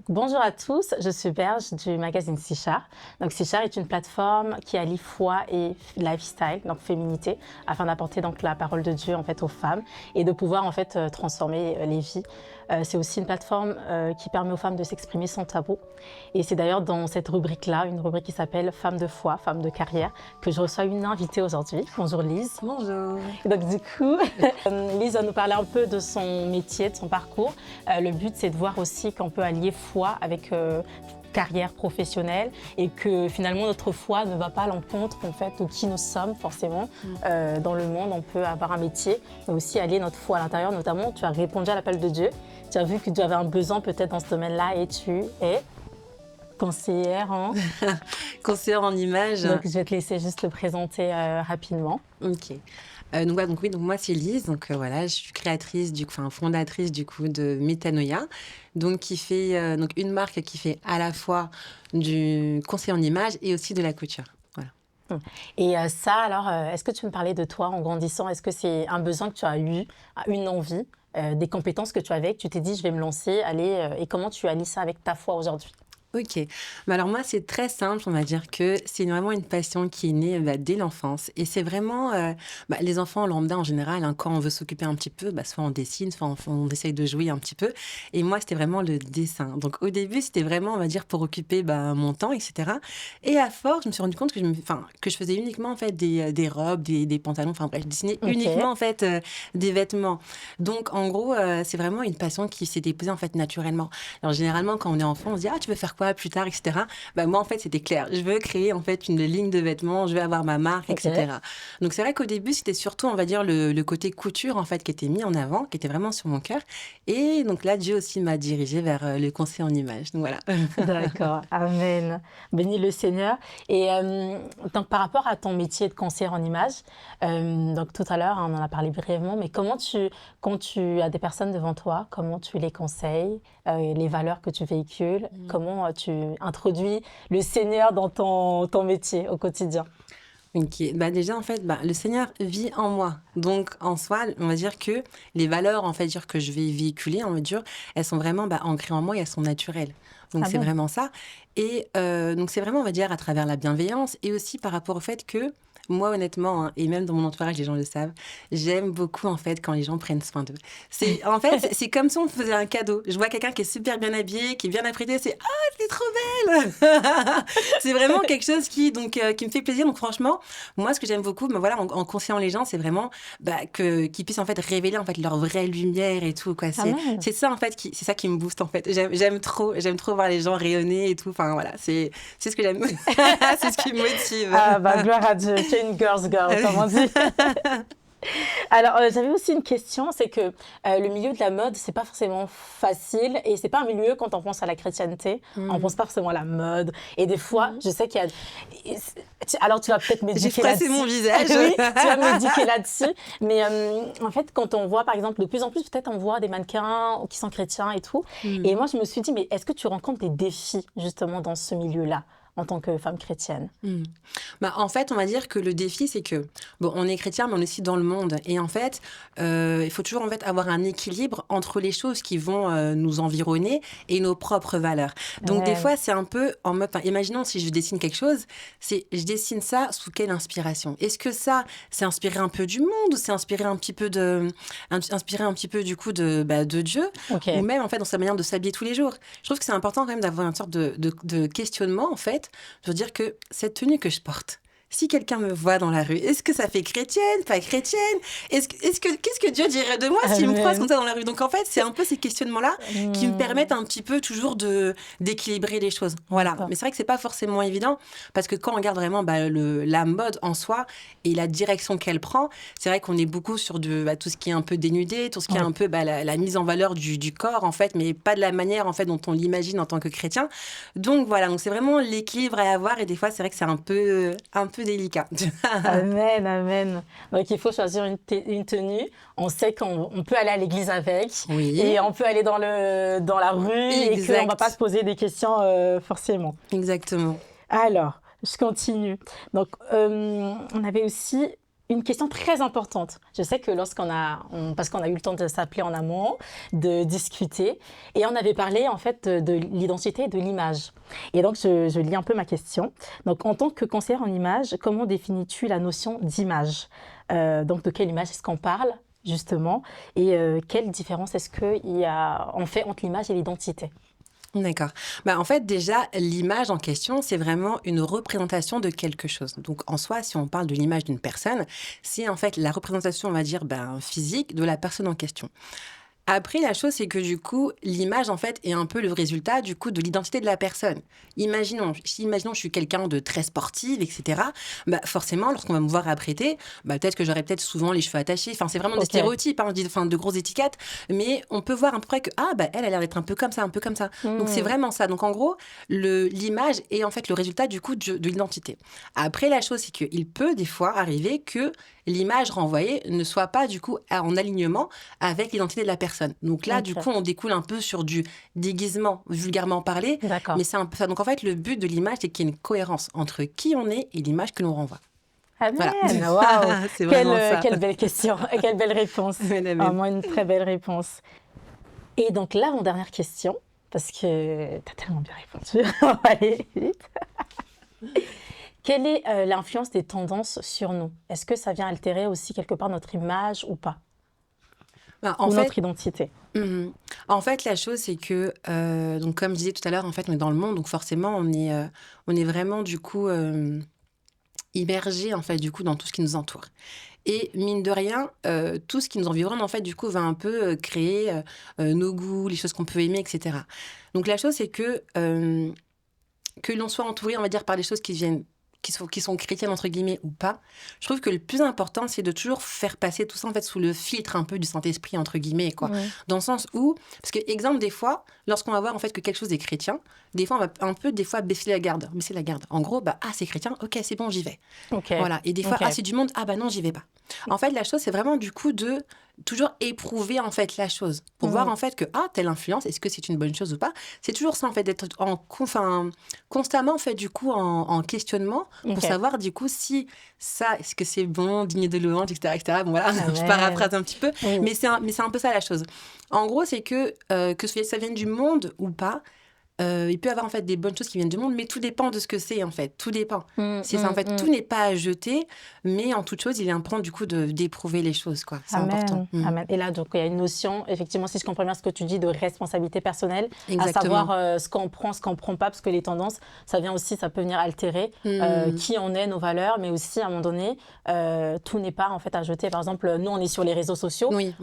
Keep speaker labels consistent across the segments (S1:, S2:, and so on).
S1: Bonjour à tous, je suis Berge du magazine Sichar. Donc Sichar est une plateforme qui allie foi et lifestyle, donc féminité, afin d'apporter donc la parole de Dieu en fait aux femmes et de pouvoir en fait transformer les vies. C'est aussi une plateforme qui permet aux femmes de s'exprimer sans tabou. Et c'est d'ailleurs dans cette rubrique-là, une rubrique qui s'appelle Femmes de foi, Femmes de carrière, que je reçois une invitée aujourd'hui. Bonjour Lise.
S2: Bonjour.
S1: Et donc du coup, Lise va nous parler un peu de son métier, de son parcours. Le but c'est de voir aussi qu'on peut allier foi avec carrière professionnelle et que finalement notre foi ne va pas à l'encontre en fait de qui nous sommes forcément. Dans le monde, on peut avoir un métier, mais aussi allier notre foi à l'intérieur. Notamment, tu as répondu à l'appel de Dieu. Tu as vu que tu avais un besoin peut-être dans ce domaine-là et tu es conseillère en...
S2: Conseillère en images.
S1: Donc, je vais te laisser juste le présenter rapidement.
S2: Ok. Donc moi c'est Lise, voilà, je suis créatrice fondatrice du coup de Metanoia, donc qui fait donc une marque qui fait à la fois du conseil en images et aussi de la couture. Voilà.
S1: Et ça, alors, est-ce que tu peux me parler de toi en grandissant? Est-ce que c'est un besoin que tu as eu, une envie, des compétences que tu avais, que tu t'es dit je vais me lancer, aller, et comment tu allies ça avec ta foi aujourd'hui?
S2: Ok. Alors moi, c'est très simple. On va dire que c'est vraiment une passion qui est née dès l'enfance. Et c'est vraiment les enfants lambda en général, hein, quand on veut s'occuper un petit peu, soit on dessine, soit on essaye de jouer un petit peu. Et moi, c'était vraiment le dessin. Donc au début, c'était vraiment, on va dire, pour occuper mon temps, etc. Et à force, je me suis rendu compte que je faisais uniquement en fait des robes, des pantalons. Enfin bref, je dessinais uniquement en fait des vêtements. Donc en gros, c'est vraiment une passion qui s'est déposée en fait naturellement. Alors généralement, quand on est enfant, on se dit tu veux faire quoi plus tard, etc. Moi, en fait, c'était clair. Je veux créer, en fait, une ligne de vêtements, je veux avoir ma marque, etc. Donc, c'est vrai qu'au début, c'était surtout, on va dire, le côté couture, en fait, qui était mis en avant, qui était vraiment sur mon cœur. Et donc là, Dieu aussi m'a dirigée vers le conseil en images. Donc, voilà.
S1: D'accord. Amen. Bénis le Seigneur. Et donc, par rapport à ton métier de conseiller en images, donc tout à l'heure, on en a parlé brièvement, mais quand tu as des personnes devant toi, comment tu les conseilles, les valeurs que tu véhicules, comment tu introduis le Seigneur dans ton métier au quotidien?
S2: Ok, déjà en fait, le Seigneur vit en moi. Donc en soi, on va dire que les valeurs, en fait, que je vais véhiculer, on va dire, elles sont vraiment ancrées en moi et elles sont naturelles. Donc c'est vraiment ça. Et donc c'est vraiment, on va dire, à travers la bienveillance et aussi par rapport au fait que moi, honnêtement, hein, et même dans mon entourage, les gens le savent, j'aime beaucoup, en fait, quand les gens prennent soin d'eux. En fait, c'est comme si on me faisait un cadeau. Je vois quelqu'un qui est super bien habillé, qui est bien apprêté, c'est « Ah, t'es trop belle !» C'est vraiment quelque chose qui me fait plaisir. Donc, franchement, moi, ce que j'aime beaucoup, en conseillant les gens, c'est vraiment qu'ils puissent, en fait, révéler, en fait, leur vraie lumière et tout, quoi. C'est ça, en fait, c'est ça qui me booste, en fait. J'aime trop voir les gens rayonner et tout. Enfin, voilà, c'est ce que j'aime. C'est ce qui me motive.
S1: Gloire à Dieu. Une girl's girl, comme on dit. Alors, j'avais aussi une question, c'est que le milieu de la mode, c'est pas forcément facile et c'est pas un milieu, quand on pense à la chrétienté, on pense pas forcément à la mode. Et des fois, je sais qu'il y a... Alors, tu vas peut-être m'éduquer là-dessus.
S2: J'ai froissé mon visage.
S1: Oui, tu vas m'éduquer là-dessus. Mais en fait, quand on voit, par exemple, de plus en plus, peut-être on voit des mannequins qui sont chrétiens et tout. Et moi, je me suis dit, mais est-ce que tu rencontres des défis, justement, dans ce milieu-là, en tant que femme chrétienne?
S2: En fait, on va dire que le défi, c'est que, on est chrétien, mais on est aussi dans le monde. Et en fait, il faut toujours en fait, avoir un équilibre entre les choses qui vont nous environner et nos propres valeurs. Donc, des fois, c'est un peu en mode... imaginons si je dessine quelque chose, je dessine ça sous quelle inspiration? Est-ce que ça, c'est inspiré un peu du monde ou c'est inspiré un petit peu du coup de Dieu? Ou même, en fait, dans sa manière de s'habiller tous les jours. Je trouve que c'est important quand même d'avoir une sorte de questionnement, en fait. Je veux dire que cette tenue que je porte, si quelqu'un me voit dans la rue, est-ce que ça fait chrétienne, pas chrétienne? Qu'est-ce que Dieu dirait de moi s'il me croise comme ça dans la rue? Donc en fait, c'est un peu ces questionnements-là qui me permettent un petit peu toujours d'équilibrer les choses. Voilà. Mais c'est vrai que c'est pas forcément évident parce que quand on regarde vraiment la mode en soi et la direction qu'elle prend, c'est vrai qu'on est beaucoup sur tout ce qui est un peu dénudé, tout ce qui est un peu la mise en valeur du corps en fait, mais pas de la manière en fait dont on l'imagine en tant que chrétien. Donc voilà, donc c'est vraiment l'équilibre à avoir et des fois c'est vrai que c'est un peu délicat.
S1: Amen, amen. Donc, il faut choisir une tenue. On sait qu'on peut aller à l'église avec.
S2: Oui.
S1: Et on peut aller dans la rue. Exact. Et qu'on ne va pas se poser des questions forcément.
S2: Exactement.
S1: Alors, je continue. Donc, on avait aussi une question très importante. Je sais que parce qu'on a eu le temps de s'appeler en amont, de discuter, et on avait parlé en fait de l'identité et de l'image. Et donc, je lis un peu ma question. Donc, en tant que conseillère en image, comment définis-tu la notion d'image? Donc, de quelle image est-ce qu'on parle, justement? Et quelle différence est-ce qu'il y a en fait entre l'image et l'identité?
S2: D'accord. En fait, déjà, l'image en question, c'est vraiment une représentation de quelque chose. Donc, en soi, si on parle de l'image d'une personne, c'est en fait la représentation, on va dire, physique de la personne en question. Après, la chose, c'est que du coup, l'image, en fait, est un peu le résultat, du coup, de l'identité de la personne. Imaginons, je suis quelqu'un de très sportive, etc. Forcément, lorsqu'on va me voir apprêter, peut-être que j'aurai peut-être souvent les cheveux attachés. Enfin, c'est vraiment des stéréotypes, hein, de grosses étiquettes. Mais on peut voir à peu près que, elle a l'air d'être un peu comme ça, un peu comme ça. Donc, c'est vraiment ça. Donc, en gros, l'image est en fait le résultat, du coup, de l'identité. Après, la chose, c'est qu'il peut, des fois, arriver que l'image renvoyée ne soit pas, du coup, en alignement avec l'identité de la personne. Donc là, du coup, on découle un peu sur du déguisement, vulgairement parlé.
S1: D'accord.
S2: Mais c'est un peu ça. Donc en fait, le but de l'image, c'est qu'il y ait une cohérence entre qui on est et l'image que l'on renvoie.
S1: Amen.
S2: Voilà.
S1: Waouh.
S2: C'est vraiment ça.
S1: Quelle belle question et quelle belle réponse. Vraiment une très belle réponse. Et donc, l'avant-dernière question, parce que tu as tellement bien répondu. On va aller vite. Quelle est l'influence des tendances sur nous? Est-ce que ça vient altérer aussi quelque part notre image ou pas? Ou notre identité?
S2: En fait, la chose, c'est que, donc, comme je disais tout à l'heure, en fait, on est dans le monde, donc forcément, on est vraiment, du coup, immergé, en fait, du coup, dans tout ce qui nous entoure. Et mine de rien, tout ce qui nous environne, en fait, du coup, va un peu créer nos goûts, les choses qu'on peut aimer, etc. Donc, la chose, c'est que l'on soit entouré, on va dire, par des choses qui sont chrétiennes, entre guillemets, ou pas, je trouve que le plus important, c'est de toujours faire passer tout ça, en fait, sous le filtre un peu du Saint-Esprit, entre guillemets, quoi. Dans le sens où, parce que, exemple, des fois, lorsqu'on va voir, en fait, que quelque chose est chrétien, des fois, on va un peu, des fois, baisser la garde. En gros, c'est chrétien, ok, c'est bon, j'y vais. Voilà. Et des fois, c'est du monde, non, j'y vais pas. En fait, la chose, c'est vraiment, du coup, de toujours éprouver, en fait, la chose. Pour voir, en fait, que, telle influence, est-ce que c'est une bonne chose ou pas? C'est toujours ça, en fait, d'être constamment, en fait, du coup, en questionnement, pour savoir, du coup, si ça, est-ce que c'est bon, digne de louange, etc., etc. Bon, voilà, je paraphrase un petit peu, mais c'est un peu ça, la chose. En gros, c'est que ça vienne du monde ou pas, il peut y avoir en fait des bonnes choses qui viennent du monde, mais tout dépend de ce que c'est en fait. Tout dépend. C'est ça en fait. Tout n'est pas à jeter, mais en toute chose, il est important du coup d'éprouver les choses, quoi. C'est important.
S1: Amen. Et là, donc, il y a une notion, effectivement, si je comprends bien ce que tu dis, de responsabilité personnelle,
S2: Exactement.
S1: à savoir ce qu'on prend, ce qu'on prend pas, parce que les tendances, ça peut venir altérer qui on est, nos valeurs, mais aussi à un moment donné, tout n'est pas en fait à jeter. Par exemple, nous, on est sur les réseaux sociaux.
S2: Oui.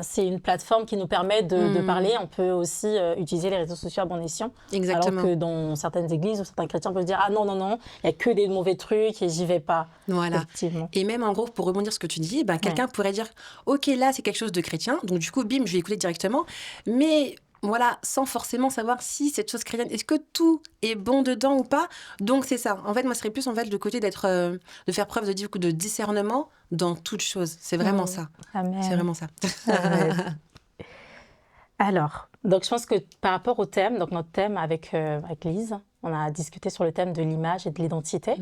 S1: C'est une plateforme qui nous permet de parler. On peut aussi utiliser les réseaux sociaux à bon escient.
S2: Exactement.
S1: Alors que dans certaines églises ou certains chrétiens peuvent dire non, il n'y a que des mauvais trucs et j'y vais pas.
S2: Voilà.
S1: Effectivement.
S2: Et même en gros, pour rebondir sur ce que tu dis, quelqu'un pourrait dire ok, là c'est quelque chose de chrétien, donc du coup, bim, je vais écouter directement, mais voilà, sans forcément savoir si cette chose chrétienne, est-ce que tout est bon dedans ou pas. Donc c'est ça. En fait, moi, ce serait plus en fait le côté de faire preuve de discernement dans toute chose. C'est vraiment ça.
S1: Amen.
S2: C'est vraiment ça.
S1: Alors, donc je pense que par rapport au thème, donc notre thème avec Lise, on a discuté sur le thème de l'image et de l'identité.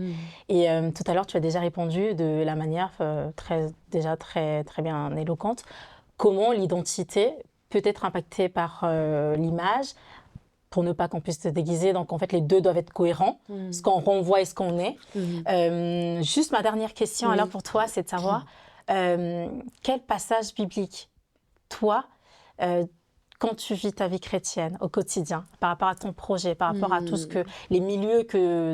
S1: Et tout à l'heure, tu as déjà répondu de la manière très bien éloquente. Comment l'identité peut être impactée par l'image pour ne pas qu'on puisse se déguiser. Donc, en fait, les deux doivent être cohérents, ce qu'on renvoie et ce qu'on est. Juste ma dernière question, alors, pour toi, c'est de savoir quel passage biblique, toi, quand tu vis ta vie chrétienne au quotidien, par rapport à ton projet, par rapport à tout les milieux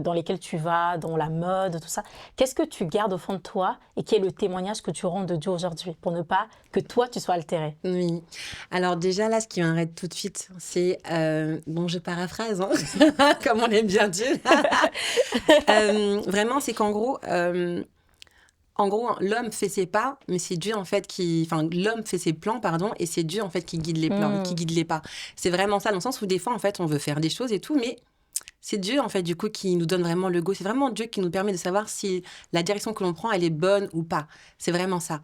S1: dans lesquels tu vas, dans la mode, tout ça, qu'est-ce que tu gardes au fond de toi et qui est le témoignage que tu rends de Dieu aujourd'hui pour ne pas que toi, tu sois altéré?
S2: Oui. Alors déjà, là, ce qui m'arrête tout de suite, c'est... je paraphrase, hein, comme on aime bien dire. Vraiment, c'est qu'en gros... l'homme fait ses pas, mais c'est Dieu en fait l'homme fait ses plans, pardon, et c'est Dieu en fait qui guide les plans, qui guide les pas. C'est vraiment ça, dans le sens où des fois en fait on veut faire des choses et tout, mais c'est Dieu, en fait, du coup, qui nous donne vraiment le go. C'est vraiment Dieu qui nous permet de savoir si la direction que l'on prend, elle est bonne ou pas. C'est vraiment ça.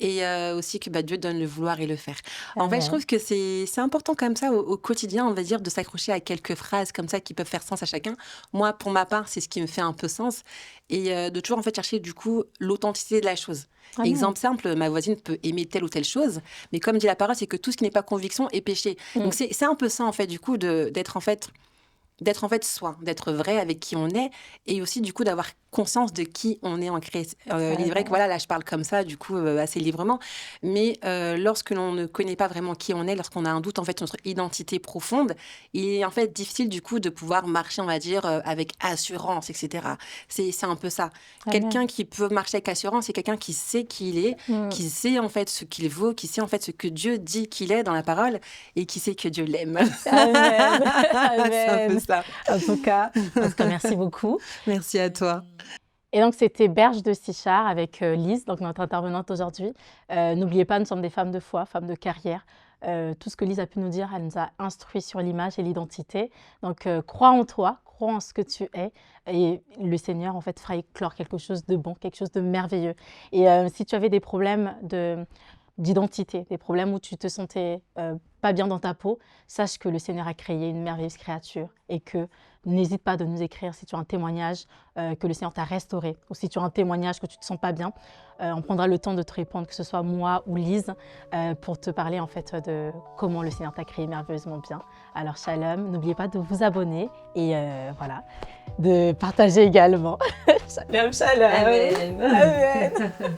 S2: Et aussi que Dieu donne le vouloir et le faire. En fait, je
S1: Amen.
S2: trouve que c'est important comme ça au quotidien, on va dire, de s'accrocher à quelques phrases comme ça qui peuvent faire sens à chacun. Moi, pour ma part, c'est ce qui me fait un peu sens. Et de toujours, en fait, chercher, du coup, l'authenticité de la chose.
S1: Amen.
S2: Exemple simple, ma voisine peut aimer telle ou telle chose, mais comme dit la parole, c'est que tout ce qui n'est pas conviction est péché. Donc,
S1: Mm.
S2: c'est un peu ça, en fait, du coup, d'être en fait soi, d'être vrai avec qui on est et aussi du coup d'avoir conscience de qui on est en création. Il est vrai que
S1: Amen.
S2: voilà, là je parle comme ça du coup assez librement, mais lorsque l'on ne connaît pas vraiment qui on est, lorsqu'on a un doute en fait sur notre identité profonde, il est en fait difficile du coup de pouvoir marcher, on va dire, avec assurance, etc. C'est un peu ça.
S1: Amen.
S2: Quelqu'un qui peut marcher avec assurance, c'est quelqu'un qui sait qui il est,
S1: Mm.
S2: qui sait en fait ce qu'il vaut, qui sait en fait ce que Dieu dit qu'il est dans la parole et qui sait que Dieu l'aime.
S1: Amen.
S2: C'est un peu
S1: Amen.
S2: ça.
S1: En tout cas, merci beaucoup.
S2: Merci à toi.
S1: Et donc, c'était Berge de Sichard avec Lise, donc notre intervenante aujourd'hui. N'oubliez pas, nous sommes des femmes de foi, femmes de carrière. Tout ce que Lise a pu nous dire, elle nous a instruit sur l'image et l'identité. Donc, crois en toi, crois en ce que tu es. Et le Seigneur, en fait, fera éclore quelque chose de bon, quelque chose de merveilleux. Et si tu avais des problèmes d'identité, des problèmes où tu te sentais pas bien dans ta peau, sache que le Seigneur a créé une merveilleuse créature et que n'hésite pas de nous écrire si tu as un témoignage que le Seigneur t'a restauré ou si tu as un témoignage que tu ne te sens pas bien. On prendra le temps de te répondre, que ce soit moi ou Lise, pour te parler en fait de comment le Seigneur t'a créé merveilleusement bien. Alors shalom, n'oubliez pas de vous abonner et voilà, de partager également. Shalom, shalom.
S2: Amen.
S1: Amen.